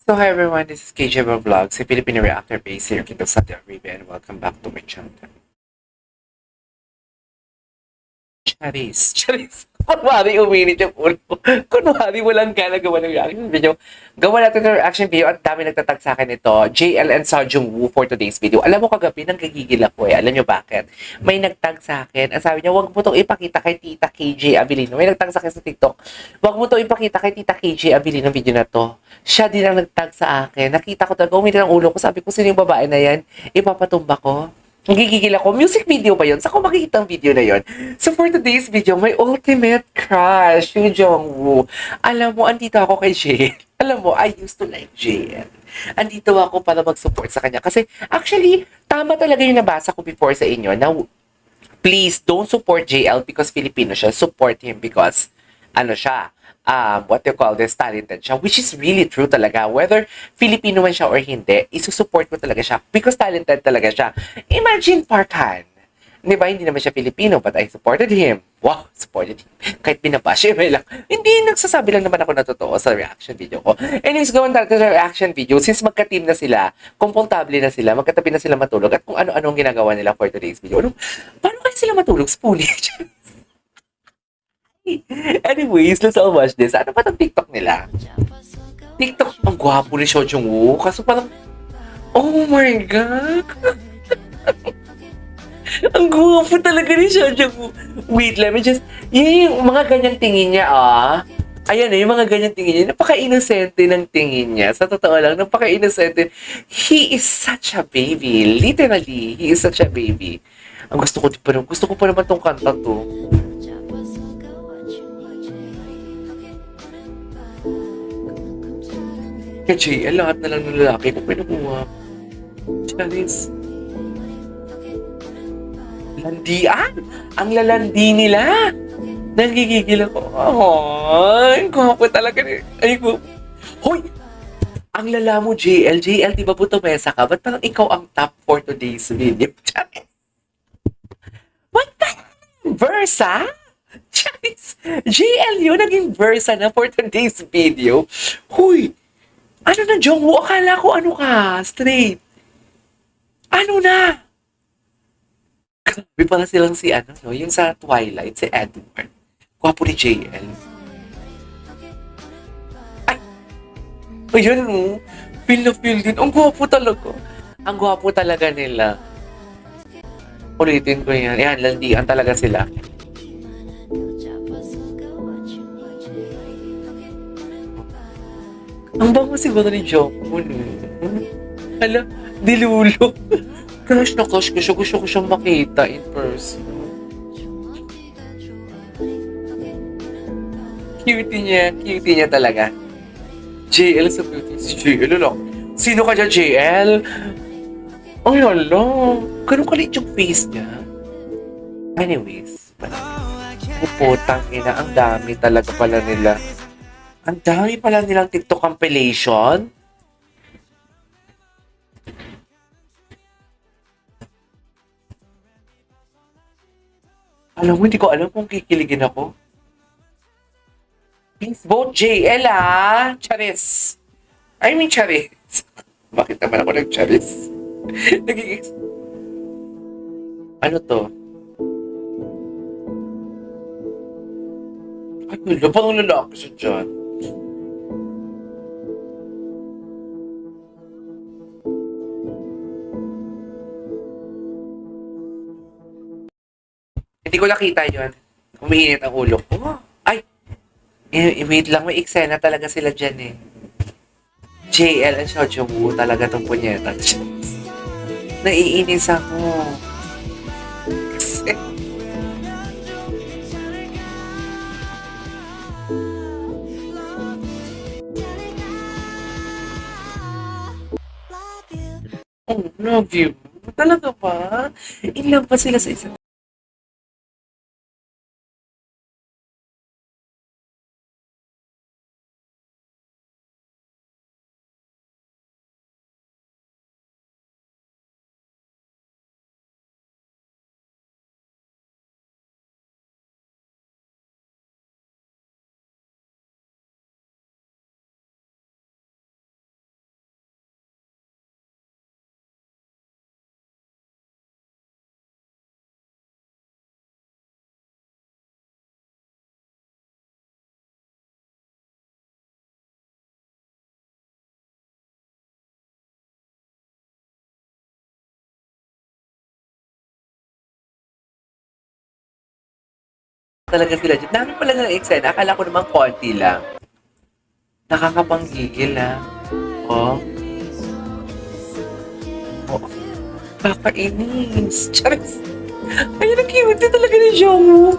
So hi everyone, this is KJ Vlogs, a Filipino reactor based here in Saudi Arabia, and welcome back to my channel. Charis. Charis. Kunwari uminit yung ulo. Kunwari walang gana gawa ng reaction video. Gawa natin ng reaction video at dami nagtatag sa akin ito. JL and Seo Woo for today's video. Alam mo kagabi, nang gigigil ako eh. Alam nyo bakit? May nagtag sa akin. Ang sabi niya, wag mo itong ipakita kay Tita KJ Abilino. May nagtag sa akin sa TikTok. Wag mo itong ipakita kay Tita KJ Abilino ng video na to. Siya din ang nagtag sa akin. Nakita ko talaga, uminit ang ulo ko. Sabi ko, sino yung babae na yan? Ipapatumba ko. Nagigigil ako. Music video ba yun? Saan ko makikita ang video na yun? So for today's video, my ultimate crush, Yoo Jong-woo. Alam mo, andito ako kay JL. Alam mo, I used to like JL. Andito ako para mag-support sa kanya. Kasi actually, tama talaga yung nabasa ko before sa inyo na please don't support JL because Filipino siya. Support him because ano siya, what you call this, talented siya, which is really true talaga. Whether Filipino man siya or hindi, isusupport mo talaga siya because talented talaga siya. Imagine Park Han. Di ba, hindi naman siya Filipino, but I supported him. Wow, supported him. Kahit binabash, may lang. Hindi, nagsasabi lang naman ako na totoo sa reaction video ko. Anyways, gawin natin sa reaction video. Since magka-team na sila, komportable na sila, magkatabi na sila matulog, at kung ano-ano ang ginagawa nila for today's video. Ano, paano kaya sila matulog? Spooning. Anyways, let's all watch this. Ano ba itong TikTok nila? TikTok, ang gwapo ni Seo Jong-woo. Kaso parang, oh my God. Ang gwapo talaga ni Seo Jong-woo. Wait, let me just, yung mga ganyang tingin niya, Ayan yung mga ganyang tingin niya. Napaka-inosente ng tingin niya. Sa totoo lang, napaka-inosente. He is such a baby. Literally, he is such a baby. Ang gusto ko pa naman tong kanta to. Kaya JL, lahat na lang ng lalaki ko pinukuha. Charis. Landian! Ang lalandi nila! Nagigigil ako. Ay, gwapo talaga ni... Ay, gwapo. Hoy! Ang lala mo, JL. JL, di ba putumesa ka? Ba't parang ikaw ang top for today's video? Charis! Ba't parang Versa? Charis! JL yun, naging Versa na for today's video. Hoy! Ano na, Jongwoo? Akala ko ano ka? Straight. Ano na? Grabe pala silang si ano, no? Yung sa Twilight, si Edward. Gwapo ni JL. Ay! Ayun mo. Feel na feel din. Ang gwapo talaga. Ang gwapo talaga nila. Ulitin ko yan. Yan, landian talaga sila. Ang bango siguro ni Jongwoo, no? Hala, dilulo. Crush na crush ko siya. Gusto ko siyang makita in person. Cutie niya talaga. JL sa beauty. Si JL lang. Sino ka dyan, JL? Ay, hala. Ganun kalit yung face niya. Anyways. Puputang ina. Ang dami talaga pala nila. Ang dami pala nilang TikTok compilation. Alam mo, hindi ko alam kung kikiligin ako. Please vote JL Charis. I mean Charis. Bakit naman ako nag-Charis? Naging... Ano to? Ay, wala pang lalaki siya dyan. Hindi ko nakita yun. Umiinit ang ulo ko. Ay! Wait lang, may eksena talaga sila dyan eh. JL and Seo Jong-woo talaga tong punyeta. Naiinis ako. Kasi... Oh, love you. Talaga ba? In love pa sila sa isa't talaga sila dyan. Dami pala ng eksena. Akala ko naman konti lang. Nakakapanggigil ah. Oh. Oh. Kakainis. Charis. Ayun, ang cute talaga ni Jungwoo.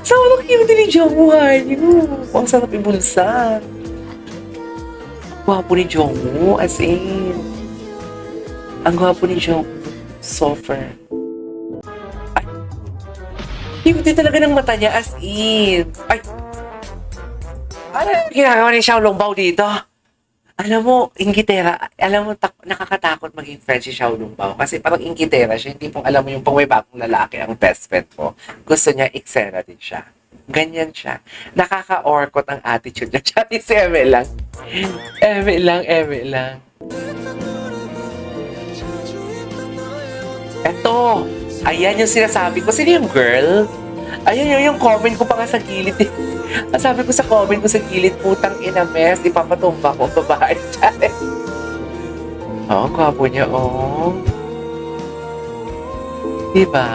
Sama ang cute ni Jungwoo. Ang sarap ibulsa. Gwapo ni Jungwoo. As in. Ang gwapo ni Jungwoo. Softer. Ay. Cute talaga ng mata niya. As in. Ay. Ano ginagawa ni Xiaolong Bao dito? Alam mo, inggitera, alam mo, nakakatakot maging friend si Xiaolong Bao kasi parang inggitera siya, hindi pong alam mo yung pang may bagong lalaki ang best friend mo. Gusto niya, eksena din siya. Ganyan siya. Nakaka-orkot ang attitude niya. Tsaka si Eme lang. Eme lang. Eto! Ayan yung sinasabi ko. Sino yung girl? Ayan yung comment ko pa nga sa gilid. Ang sabi ko sa comment ko sa gilid, putang ina mes, ipapatumba ko, babae siya. Oo, gwapo niya, oh. Diba?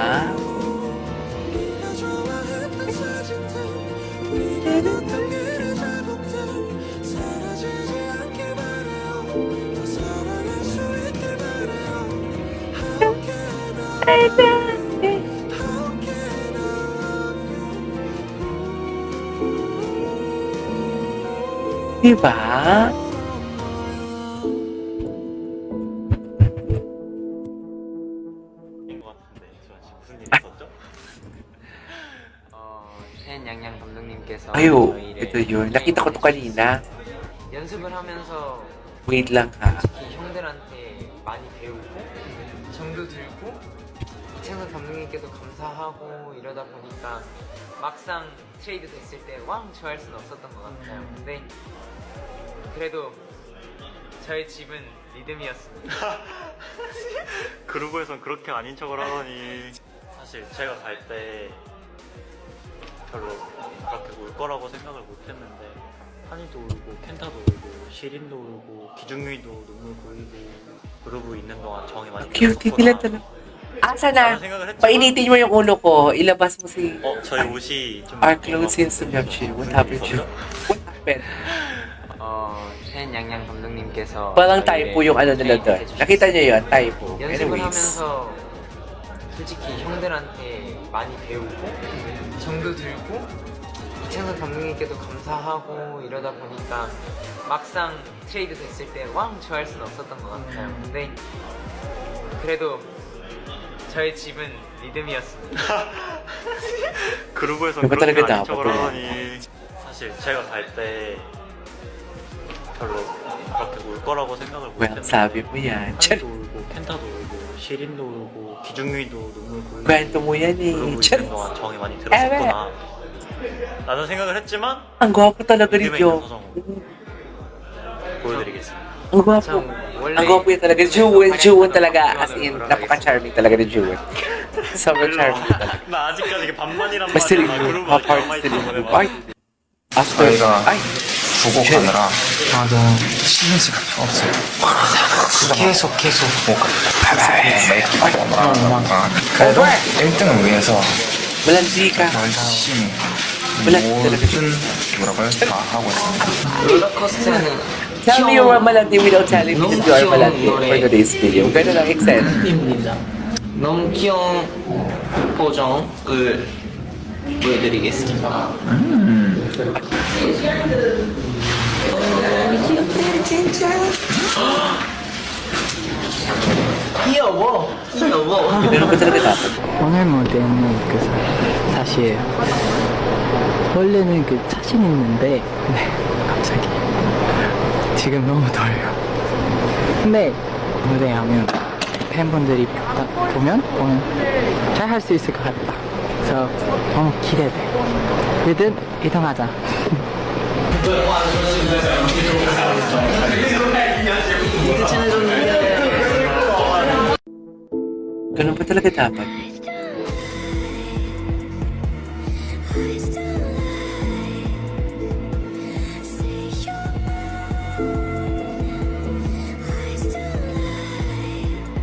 Diba? 것 같은데 무슨 일 있었죠? 첸양양 감독님께서 Ayo, 저희를 ito yun. Nakita ko to kanina. 연습을 하면서 Wait lang ha. 특히 형들한테 많이 배우고 정도 들고 이창섭 감독님께도 감사하고 이러다 보니까 막상 트레이드 됐을 때 왕 좋아할 수는 없었던 것 같아요. 근데 그래도 저의 집은 리듬이었습니다. 그루브에선 그렇게 아닌 척을 하더니 사실 제가 갈 때 별로 그렇게 울 거라고 생각을 못 했는데 한이도 울고 켄타도 울고 시린도 울고 기중유이도 눈물 보이고 그루브 있는 동안 정이 많이 Cute nila talaga. Asa na? 라는 생각을 했지만 Painitin mo yung ulo ko. Ilabas mo si 저희 옷이 좀 our clothes in Sumyamchi. What happened to you? What happened? 첸양양 감독님께서 Parang 저희를 typo yung ano nila 트레이드 doon. 해주셨어요. Nakita niyo yun? Typo. 연습을 Anyways. 하면서 솔직히 형들한테 많이 배우고 정도 들고 이창섭 감독님께도 감사하고 이러다 보니까 막상 트레이드 됐을 때 왕 좋아할 수는 없었던 것 같아요. 근데 그래도 저의 집은 리듬이었습니다. 그루브에선 이거 그렇게 다르겠다, 아닌 척을 보통. 하더니 사실 제가 갈 때 별로 그렇게 울 거라고 생각을 못 Well, sabi 했는데 mo yan. 한이도 울고 켄타도 울고 시린도 울고 기중유이도 눈물 보이고 Kwento mo yan eh. 그러고 Chan. 있는 동안 정이 많이 들었었구나 라는 생각을 했지만 Ang gwapo talaga ni 리듬에 Jo. 있는 서정우 보여드리겠습니다. Ang gwapo. 참 원래 Ang gwapo yan talaga. Juwon talaga. As in, napaka-charming talaga ni Juwon. Sobrang charming talaga. 나 아직까지 이게 반만이란 May 말이야. still 나 그루브 hot 아직 heart 남아있어. still. 그래봐. Ay! After, 저희가 ay! 보고 가느라 쉬는 시간이 없어요. 계속 메이크업 그래도 1등을 위해서 Malandi ka. 열심히 Wala 모든 talaga. 노력을 다 하고 있습니다. 롤러코스터는 Tell me you were Malandi without telling me that you are Malandi for today's video. Ganun ang extent. 입니다. 너무 귀여운 표정을 보여드리겠습니다. 귀여워. Ganun ba talaga dapat? 오늘 무대는 사실 원래는 자신 있는데 갑자기 지금 너무 떨려. 근데 무대하면 팬분들이 보면 잘 할 수 있을 것 같다. 그래서 너무 기대돼. 일단 1등하자. Ganun ba talaga dapat?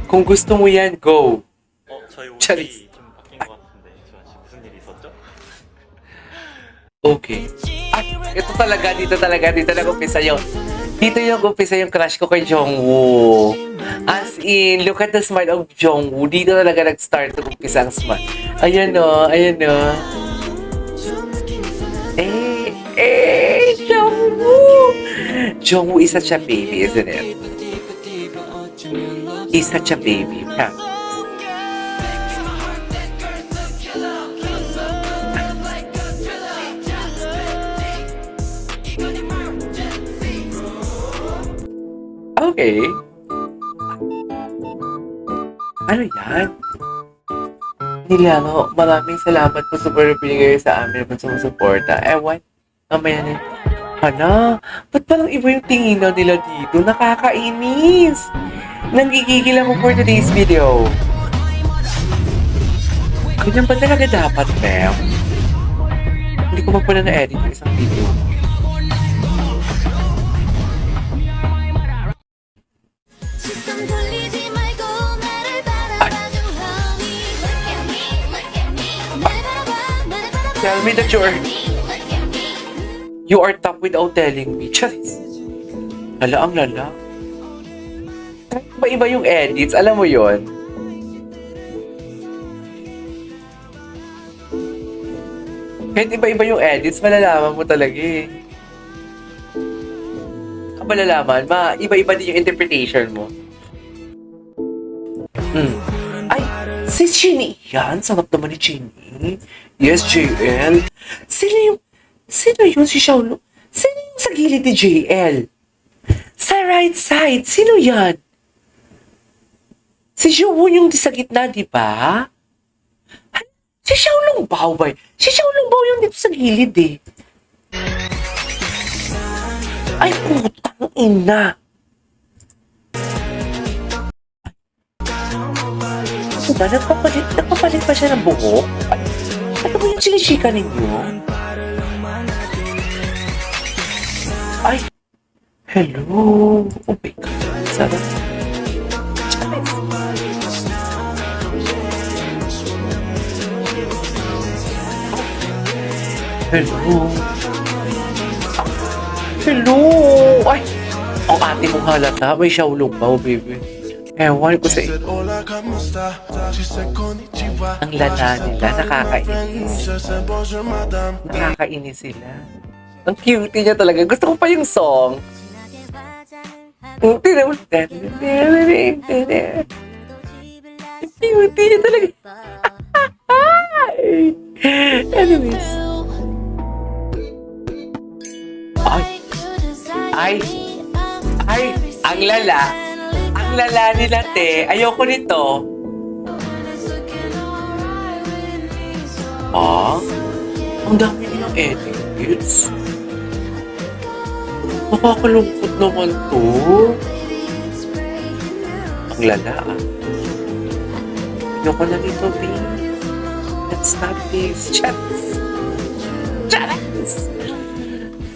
Kung gusto mo yan, go. 저희 옷이 차리. 좀 바뀐 것 같은데 저 지금 무슨 일이 있었죠? Okay. Ito talaga, dito nag-umpisa yung crush ko kay Jungwoo. As in, look at the smile of Jungwoo. Dito talaga nag-start to umpisa ang smile. Ayan o. Jungwoo! Jungwoo is such a baby, isn't it? He's such a baby. Yeah. Okay. Ano yan? Nilango, maraming salamat po sa binigay sa amin at sumusuporta. Ewan, mamaya na. Hala, ba't parang iba yung tinginan nila dito? Nakakainis! Nanggigigil ako for today's video. Ganyan ba talaga dapat, Mel? Hindi ko pa pala na-edit yung isang video. Tell me that you are top without telling me. Charis. Hala, ang lala. Iba-iba yung edits, alam mo yon. Kahit iba-iba yung edits, malalaman mo talaga eh. Malalaman, iba-iba din yung interpretation mo. Ay, si Chinny yan. Sarap naman ni Chinny. Yes, JL. Sino yun si Xiaolong? Sino yung sa gilid ni JL? Sa right side, sino yan? Si Jungwoo yung sa gitna, di ba? Si Xiaolong Bao ba? Si Xiaolong Bao yung dito sa gilid eh. Ay, putang ina. Ano ba? Nagpapalit pa siya ng buhok? Ano ba yung sinishika ninyo? Ay, hello. Oh my God. Sarap. Hello. Hello! Ay! Ang ate mong halata. May Xiaolong Bao, baby. Ewan ko sa iyo. Ang lala nila. Nakakainis. Nakakainis sila. Ang cute niya talaga. Gusto ko pa yung song. Ang cute niya talaga. Anyways. Ay, ang lala. Ang lala nila, te. Ayoko nito. Ang dami nilang edits. Makakalungkot naman to. Ang lala, Ayoko na nito, te. Let's stop this. Charis!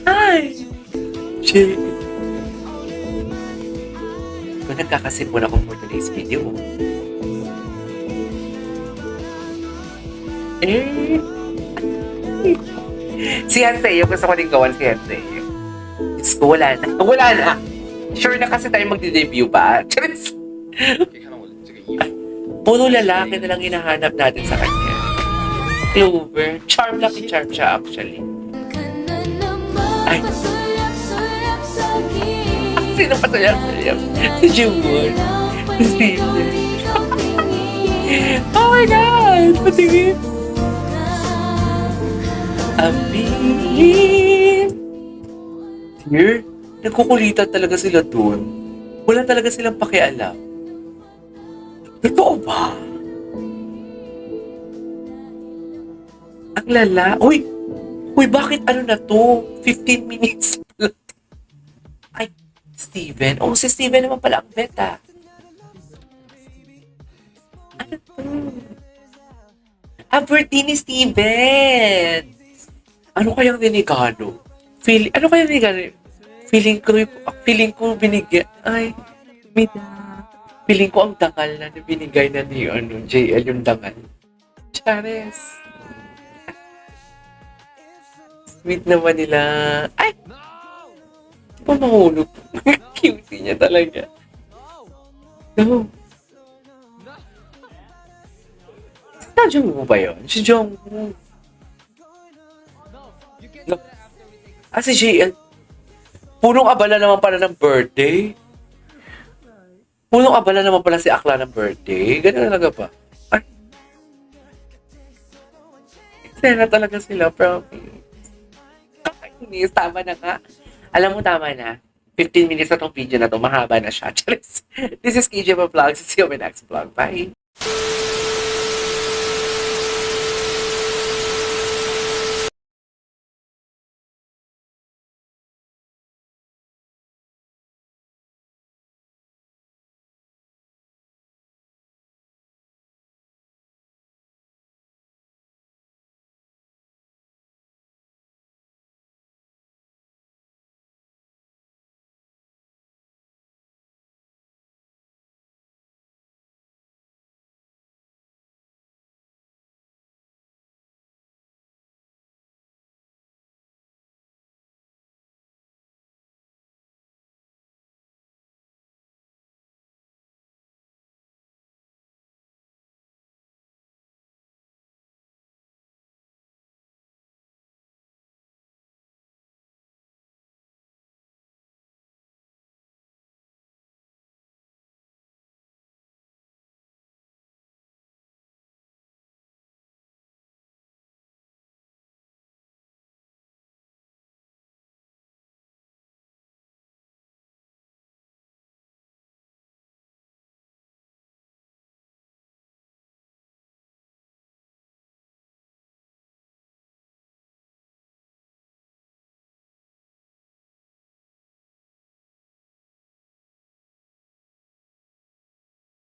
Ay! Shit. Kung nagkakasipon ako for today's video. Si Hanseo, gusto ko din gawan si Hanseo. Diyos ko, wala na. Sure na kasi tayo magde-debut ba? Charis! Puro lalaki na lang hinahanap natin sa kanya. Clover. Charm siya actually. Ay. Sino pa tayo? Si Jungwoo. Si Steven. Oh my God! Patingin. Amin. Here, nagkukulitan talaga sila dun. Wala talaga silang pakialam. Totoo ba? Ang lala. Uy, bakit ano na to? 15 minutes pala. Ay, Steven. Oh, si Steven naman pala ang beta. Ano to? Birthday ni Steven. Ano kayang dinigalo? Ano kayang dinigalo? Feeling ko binigyan. Ay, feeling ko ang dangal na binigay na ni JL yung dangal. Charis. Sweet naman nila. Ay! Di ba mahulog? Cutie niya talaga. No. Si Jungwoo ba yun? Si Jungwoo. No. Ah, si JL. Punong abala naman pala ng birthday. Punong abala naman pala si Akla ng birthday. Ganun talaga ba? Ay. Sena talaga sila, promise. Kakainis, tama na nga. Alam mo, tama na. 15 minutes na tong video na to. Mahaba na siya. Charis. This is KJ Vlogs. See you in my next vlog. Bye.